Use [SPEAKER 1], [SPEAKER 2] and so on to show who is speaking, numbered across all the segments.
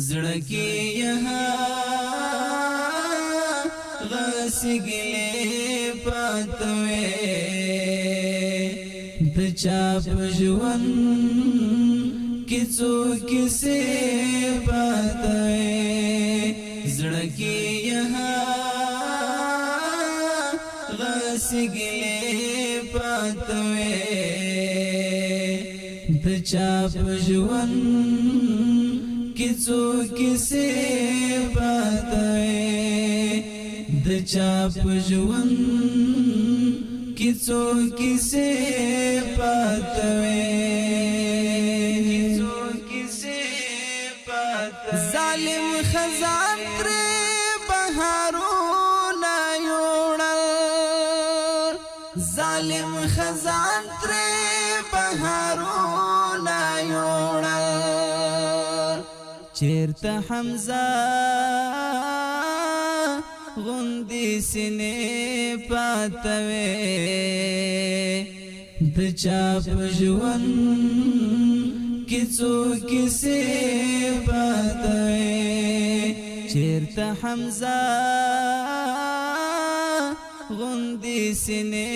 [SPEAKER 1] زړه کې यहाँ غسګلې پاتوي د چا په ژوند کې څوک سي پاتوي زړه کې यहाँ غسګلې پاتوي د چا په ژوند کې څوک سي پاتوي د چا په ژوند کې څوک سي پاتوي ظالم خزان تر بهارونه یوړل ظالم خزان تر بهارونه یوړل چیرته حمزه غوندې سینې پاتوي د چا په ژوند کې څوک سي پاتوي چیرته حمزه غوندې سینې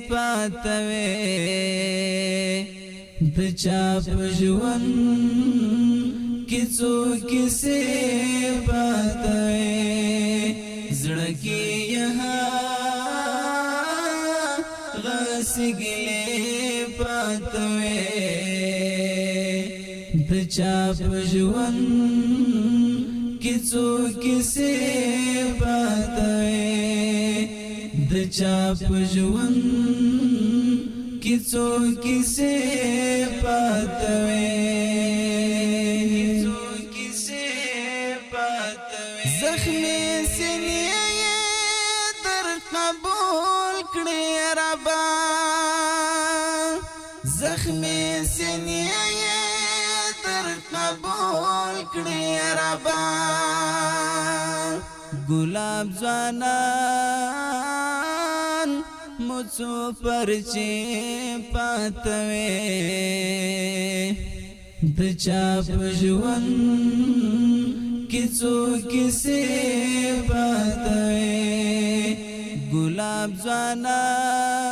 [SPEAKER 1] پاتوي د چا په ژوند کې څوک سي پاتوي زړه کې यहाँ غسګلې پاتوي د چا په ژوند کې څوک سي پاتوي د چا په ژوند کې څوک سي پاتوي زخمی سینې در قبول کړې ربا زخمی سینې در قبول کړې ربا ګلاب ځوانان مڅو پرچې پاتوي د چا په ژوند کې څوک سي پاتوي ګلاب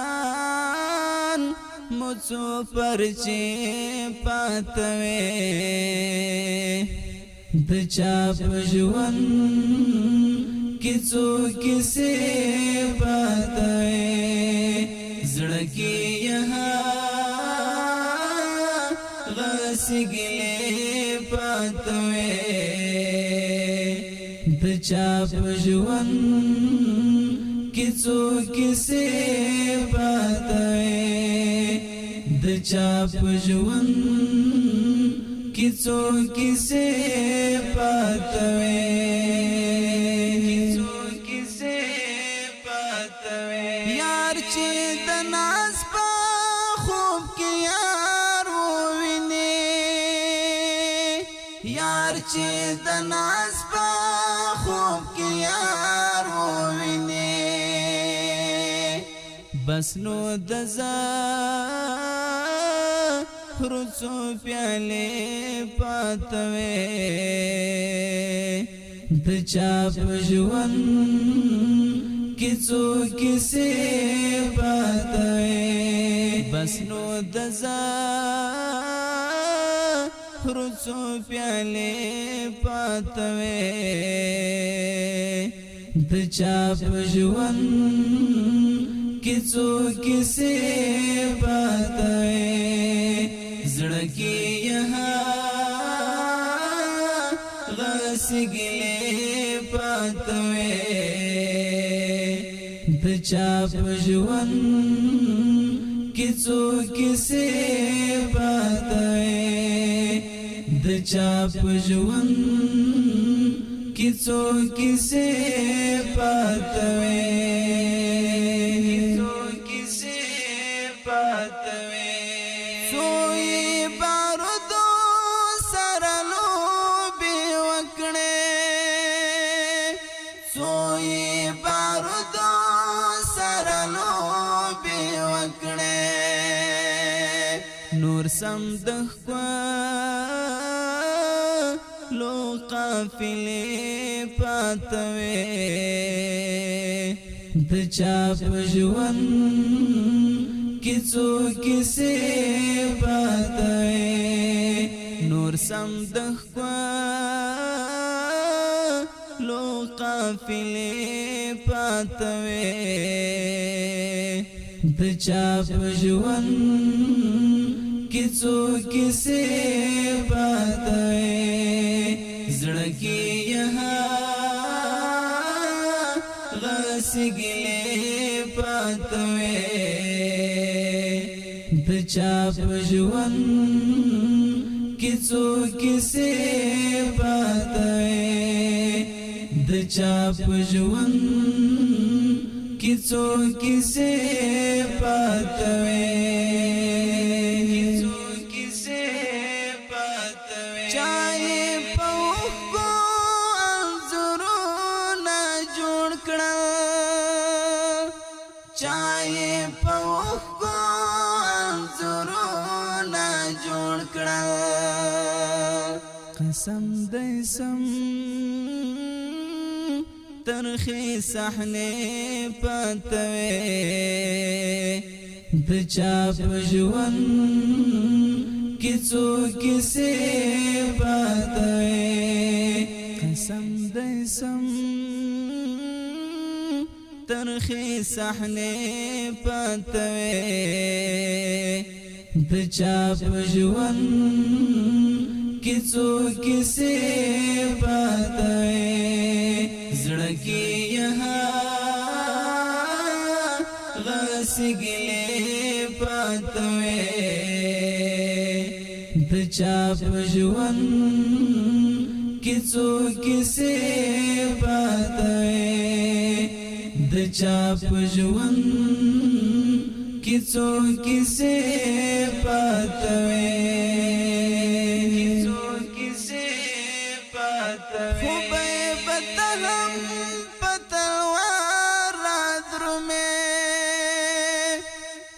[SPEAKER 1] ځوانان مڅو پرچې پاتوي د چا په ژوند کې څوک سي پاتوي زړه کې यहाँ غسګلې پاتوي د چا په ژوند کې څوک سي پاتوي د چا په ژوند کې څوک سي پاتوي یار چې د ناز په خوب کې یار وویني یار چې د ناز په خوب کې یار وویني بس نو د زهرو څو پیالې پاتوي د چا په ژوند کې څوک سي پاتوي بس نو د زهرو څو پیالې پاتوي د چا په ژوند کې څوک سي پاتوي زړه کې यहाँ غسګلې پاتوي د چا په ژوند کې څوک سي پاتوي د چا په ژوند کې څوک سي پاتوي سوی بارودو سره لوبې وکړې سوی بارودو سره لوبې وکړې نور سم د ښکلو قافلې پاتوي د چا په ژوند کې څو کیسې پاتوي نور سم د ښکلو قافلې پاتوي د چا په ژوند کې څو کیسې پاتوي زړه کې غسګلې پاتوي د چا په ژوند کې څو کیسې پاتوي د چا په ژوند کې څو کیسې پاتوي چای په اوښکو انځورونه جوړ کړل چای په اوښکو انځورونه جوړ کړل قسم دې سم ترخې صحنې پاتوي د چا په ژوند کې څو کیسې پاتوي قسم دې سم ترخې صحنې پاتوي د چا په ژوند کې څو کیسې پاتوي زړه کې غسګلې پاتوي د چا په ژوند کې څو کیسې پاتوي د چا په ژوند کې څو کیسې پاتوي خو به ته هم په تلوار رادرومې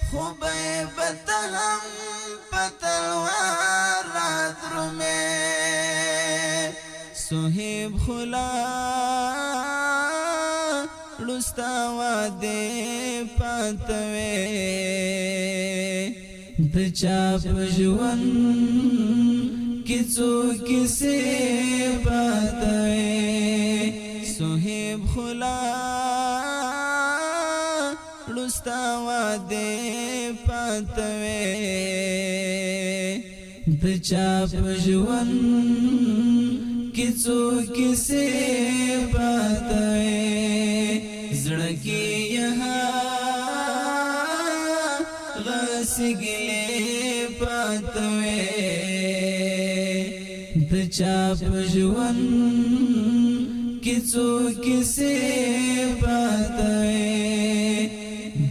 [SPEAKER 1] خو به ته هم په تلوار رادرومې صهیب خلا لستا واده پاتوي د چا په ژوند کې څو کیسې پاتوي صهیب خلا لستا واده پاتوي د چا په ژوند کې څو کیسې پاتوي زړه کې غسګلې پاتوي د چا په ژوند کې څو کیسې پاتوي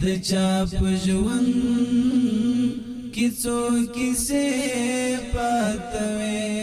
[SPEAKER 1] د چا په ژوند کې څو کیسې پاتوي